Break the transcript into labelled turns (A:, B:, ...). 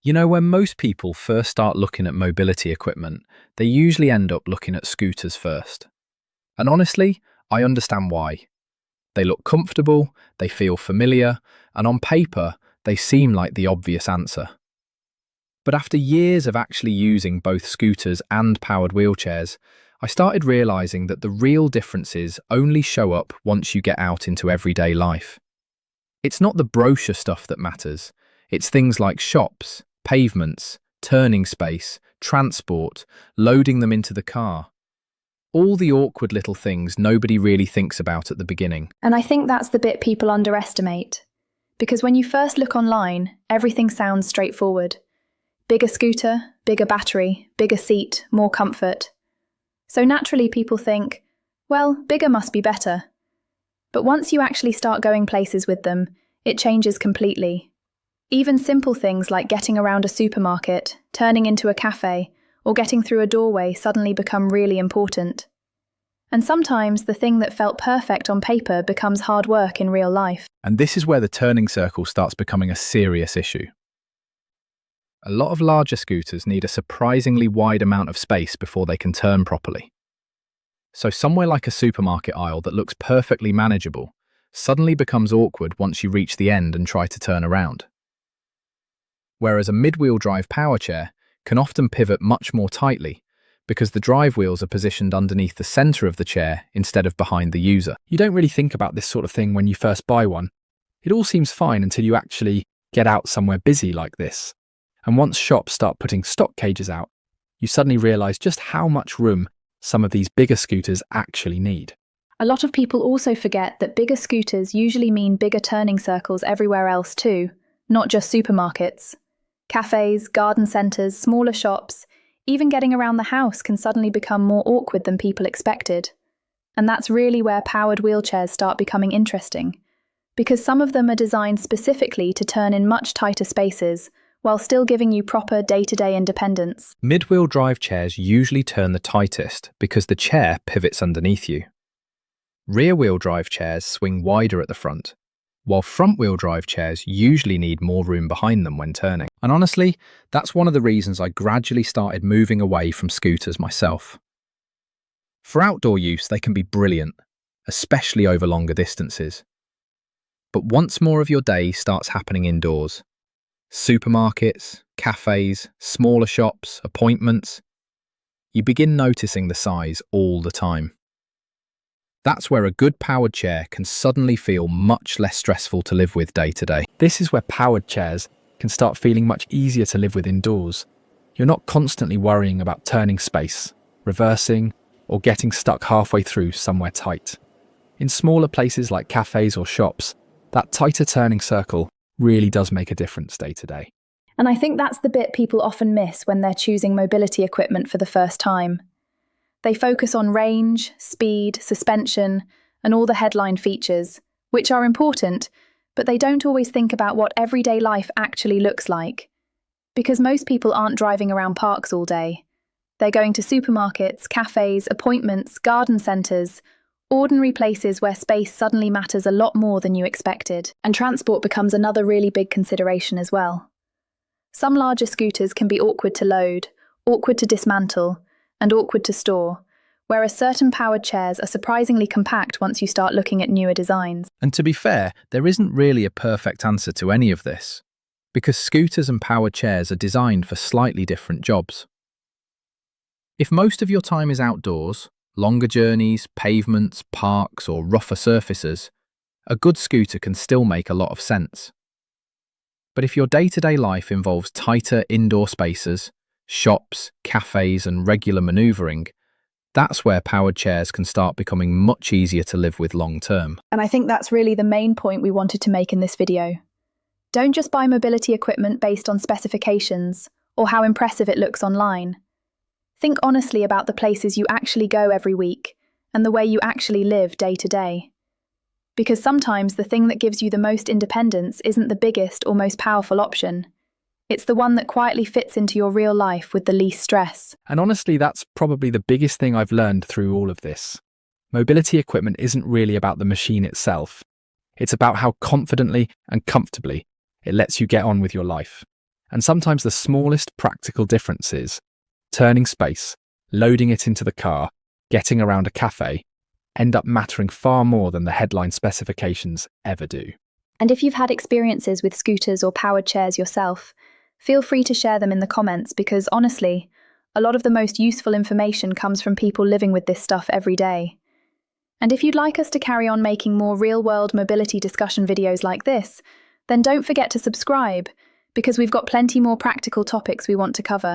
A: When most people first start looking at mobility equipment, they usually end up looking at scooters first. And honestly, I understand why. They look comfortable, they feel familiar, and on paper, they seem like the obvious answer. But after years of actually using both scooters and powered wheelchairs, I started realizing that the real differences only show up once you get out into everyday life. It's not the brochure stuff that matters, it's things like shops, pavements, turning space, transport, loading them into the car. All the awkward little things nobody really thinks about at the beginning.
B: And I think that's the bit people underestimate. Because when you first look online, everything sounds straightforward. Bigger scooter, bigger battery, bigger seat, more comfort. So naturally people think, well, bigger must be better. But once you actually start going places with them, it changes completely. Even simple things like getting around a supermarket, turning into a cafe, or getting through a doorway suddenly become really important. And sometimes the thing that felt perfect on paper becomes hard work in real life.
A: And this is where the turning circle starts becoming a serious issue. A lot of larger scooters need a surprisingly wide amount of space before they can turn properly. So somewhere like a supermarket aisle that looks perfectly manageable suddenly becomes awkward once you reach the end and try to turn around. Whereas a mid-wheel drive power chair can often pivot much more tightly because the drive wheels are positioned underneath the center of the chair instead of behind the user. You don't really think about this sort of thing when you first buy one. It all seems fine until you actually get out somewhere busy like this. And once shops start putting stock cages out, you suddenly realize just how much room some of these bigger scooters actually need.
B: A lot of people also forget that bigger scooters usually mean bigger turning circles everywhere else too, not just supermarkets. Cafes, garden centres, smaller shops, even getting around the house can suddenly become more awkward than people expected. And that's really where powered wheelchairs start becoming interesting, because some of them are designed specifically to turn in much tighter spaces, while still giving you proper day-to-day independence.
A: Mid-wheel drive chairs usually turn the tightest because the chair pivots underneath you. Rear-wheel drive chairs swing wider at the front, while front-wheel drive chairs usually need more room behind them when turning. And honestly, that's one of the reasons I gradually started moving away from scooters myself. For outdoor use, they can be brilliant, especially over longer distances. But once more of your day starts happening indoors, supermarkets, cafes, smaller shops, appointments, you begin noticing the size all the time. That's where a good powered chair can suddenly feel much less stressful to live with day to day. This is where powered chairs can start feeling much easier to live with indoors. You're not constantly worrying about turning space, reversing, or getting stuck halfway through somewhere tight. In smaller places like cafes or shops, that tighter turning circle really does make a difference day to day.
B: And I think that's the bit people often miss when they're choosing mobility equipment for the first time. They focus on range, speed, suspension, and all the headline features, which are important, but they don't always think about what everyday life actually looks like. Because most people aren't driving around parks all day. They're going to supermarkets, cafes, appointments, garden centres, ordinary places where space suddenly matters a lot more than you expected. And transport becomes another really big consideration as well. Some larger scooters can be awkward to load, awkward to dismantle, and awkward to store, whereas certain powered chairs are surprisingly compact once you start looking at newer designs.
A: And to be fair, there isn't really a perfect answer to any of this, because scooters and powered chairs are designed for slightly different jobs. If most of your time is outdoors, longer journeys, pavements, parks, or rougher surfaces, a good scooter can still make a lot of sense. But if your day-to-day life involves tighter indoor spaces, shops, cafes, and regular manoeuvring, that's where powered chairs can start becoming much easier to live with long term.
B: And I think that's really the main point we wanted to make in this video. Don't just buy mobility equipment based on specifications or how impressive it looks online. Think honestly about the places you actually go every week and the way you actually live day to day. Because sometimes the thing that gives you the most independence isn't the biggest or most powerful option. It's the one that quietly fits into your real life with the least stress.
A: And honestly, that's probably the biggest thing I've learned through all of this. Mobility equipment isn't really about the machine itself. It's about how confidently and comfortably it lets you get on with your life. And sometimes the smallest practical differences, turning space, loading it into the car, getting around a cafe, end up mattering far more than the headline specifications ever do.
B: And if you've had experiences with scooters or powered chairs yourself, feel free to share them in the comments because, honestly, a lot of the most useful information comes from people living with this stuff every day. And if you'd like us to carry on making more real-world mobility discussion videos like this, then don't forget to subscribe, because we've got plenty more practical topics we want to cover.